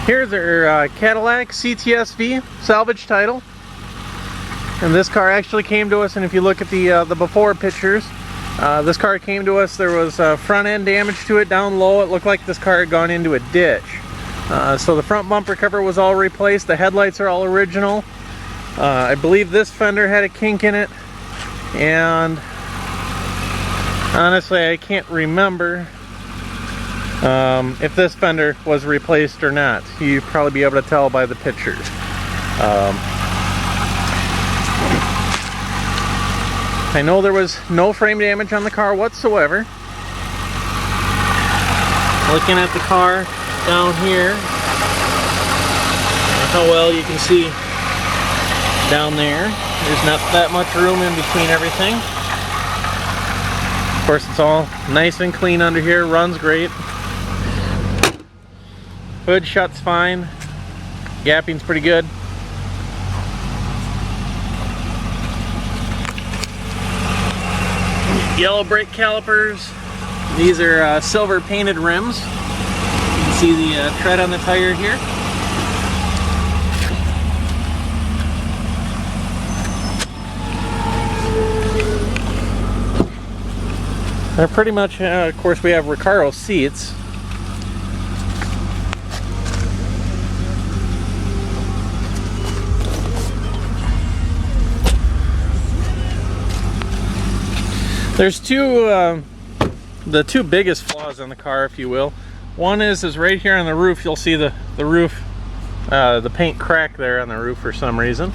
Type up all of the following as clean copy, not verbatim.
Here's our Cadillac Cts-V salvage title, and this car actually came to us. And if you look at the before pictures, this car came to us. There was front end damage to it down low. It looked like this car had gone into a ditch. So the front bumper cover was all replaced. The headlights are all original. I believe this fender had a kink in it, and honestly I can't remember if this fender was replaced or not. You'd probably be able to tell by the pictures. I know there was no frame damage on the car whatsoever. Looking at the car down here, how well you can see down there. There's not that much room in between everything. Of course, it's all nice and clean under here, runs great. Hood shuts fine. Gapping's pretty good. Yellow brake calipers. These are silver painted rims. You can see the tread on the tire here. They're pretty much, of course, we have Recaro seats. There's the two biggest flaws on the car, if you will. One is right here on the roof. You'll see the roof, the paint crack there on the roof for some reason.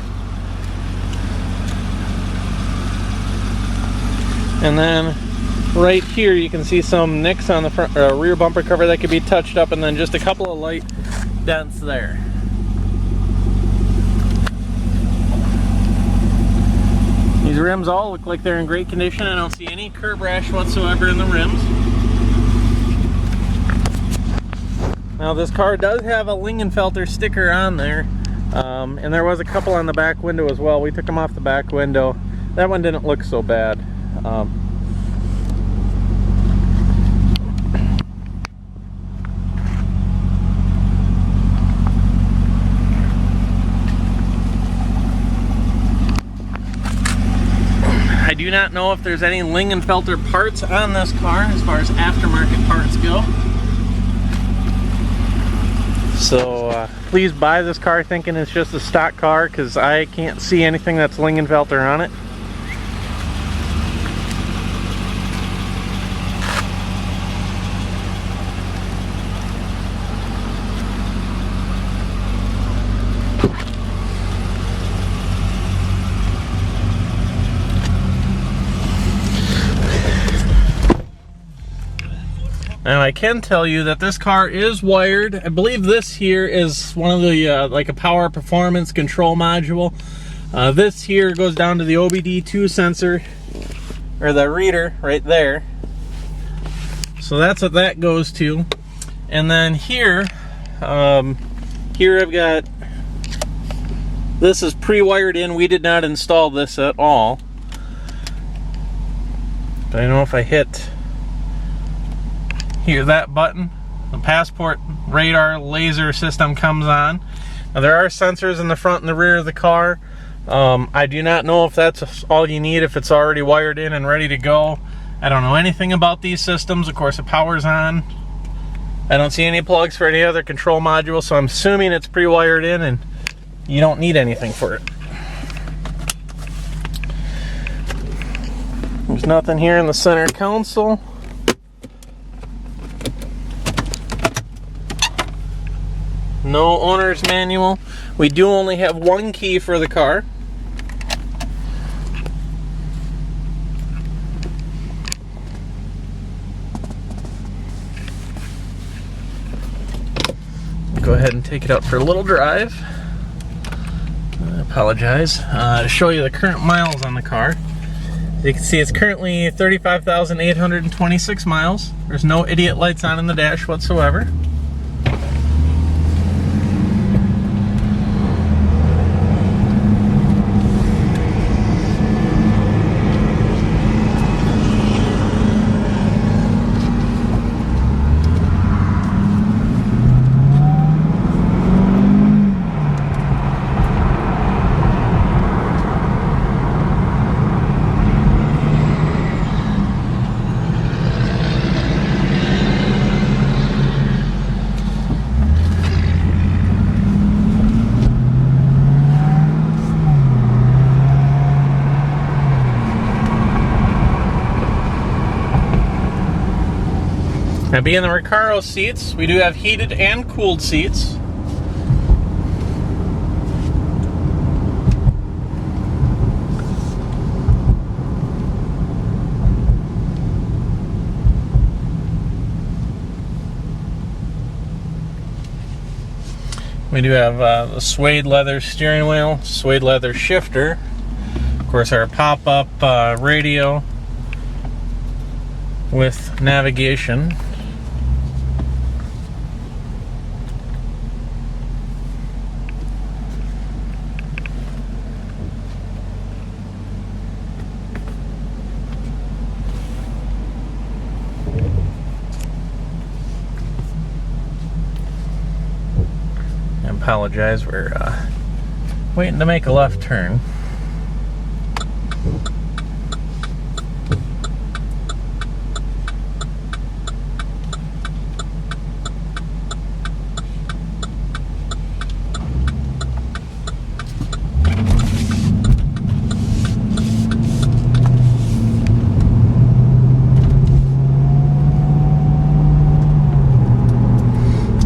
And then right here you can see some nicks on the front, rear bumper cover that could be touched up, and then just a couple of light dents there. These rims all look like they're in great condition. I don't see any curb rash whatsoever in the rims. Now this car does have a Lingenfelter sticker on there, and there was a couple on the back window as well. We took them off the back window. That one didn't look so bad. I do not know if there's any Lingenfelter parts on this car as far as aftermarket parts go. So please buy this car thinking it's just a stock car, because I can't see anything that's Lingenfelter on it. Now I can tell you that this car is wired. I believe this here is one of the like a power performance control module. This here goes down to the OBD2 sensor, or the reader right there. So that's what that goes to. And then here, here I've got, this is pre-wired in. We did not install this at all. But I don't know if I hit here, that button, the passport radar laser system comes on. Now there are sensors in the front and the rear of the car. I do not know if that's all you need, if it's already wired in and ready to go. I don't know anything about these systems. Of course, the power's on. I don't see any plugs for any other control module, so I'm assuming it's pre-wired in and you don't need anything for it. There's nothing here in the center console. No owner's manual. We do only have one key for the car. Go ahead and take it out for a little drive. I apologize. To show you the current miles on the car. As you can see, it's currently 35,826 miles. There's no idiot lights on in the dash whatsoever. Now, being the Recaro seats, we do have heated and cooled seats. We do have the suede leather steering wheel, suede leather shifter, of course our pop-up radio with navigation. Apologize, we're waiting to make a left turn.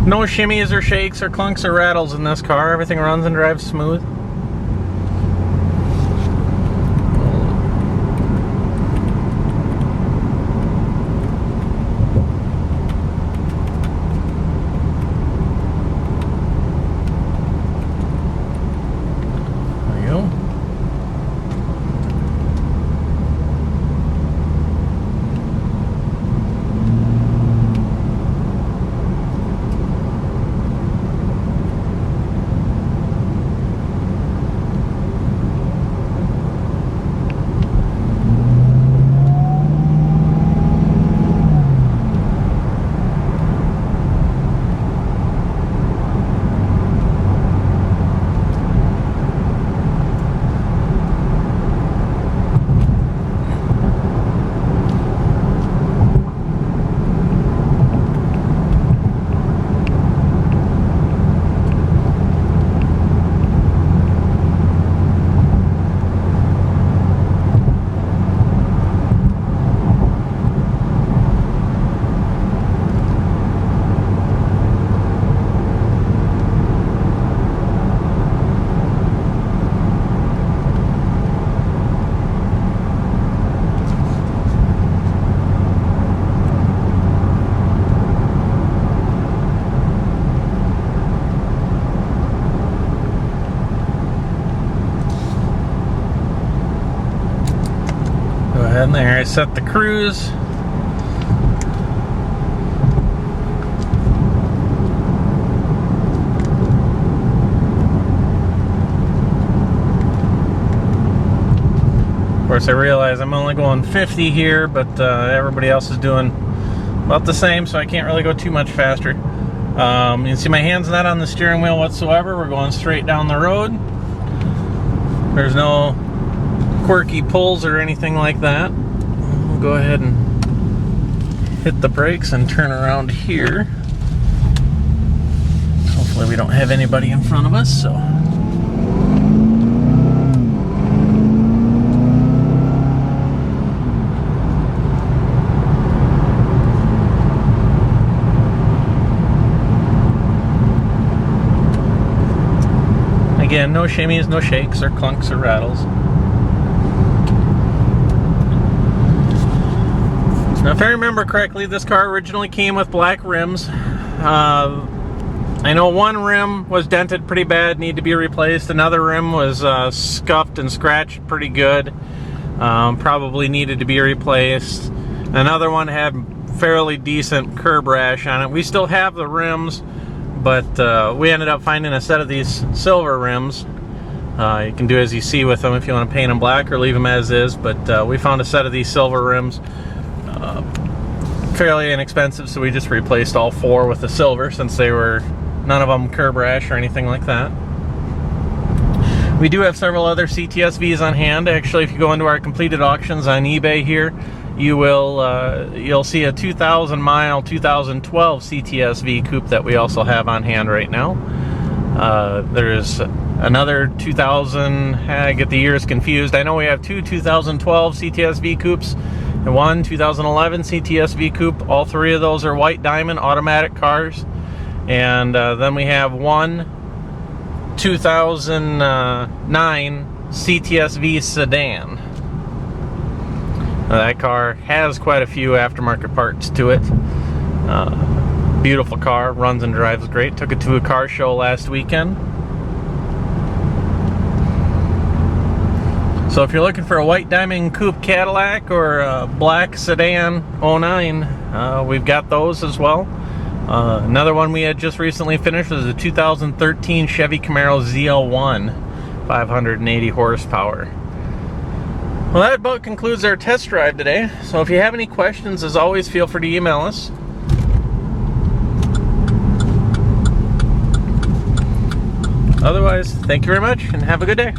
No shimmies or shakes or clunks or rattles in this car. Everything runs and drives smooth. There you go. And there, I set the cruise. Of course, I realize I'm only going 50 here, but everybody else is doing about the same, so I can't really go too much faster. You can see my hand's not on the steering wheel whatsoever. We're going straight down the road. There's no quirky pulls or anything like that. We'll go ahead and hit the brakes and turn around here. Hopefully we don't have anybody in front of us, so. Again, no shimmies, no shakes or clunks or rattles. Now, if I remember correctly, this car originally came with black rims. I know one rim was dented pretty bad, needed to be replaced. Another rim was scuffed and scratched pretty good, probably needed to be replaced. Another one had fairly decent curb rash on it. We still have the rims, but we ended up finding a set of these silver rims. You can do as you see with them if you want to paint them black or leave them as is, but we found a set of these silver rims. Fairly inexpensive, so we just replaced all four with the silver since they were none of them curb rash or anything like that. We do have several other Cts-Vs on hand. Actually, if you go into our completed auctions on eBay here, you will you'll see a 2,000 mile 2012 Cts-V Coupe that we also have on hand right now. There's another 2000, I get the years confused. I know we have two 2012 Cts-V Coupes, and one 2011 Cts-V Coupe. All three of those are white diamond automatic cars. And then we have one 2009 Cts-V sedan. That car has quite a few aftermarket parts to it. Beautiful car, runs and drives great. Took it to a car show last weekend. So if you're looking for a white diamond coupe Cadillac or a black sedan 09, we've got those as well. Another one we had just recently finished was a 2013 Chevy Camaro ZL1, 580 horsepower. Well, that about concludes our test drive today. So if you have any questions, as always, feel free to email us. Otherwise, thank you very much and have a good day.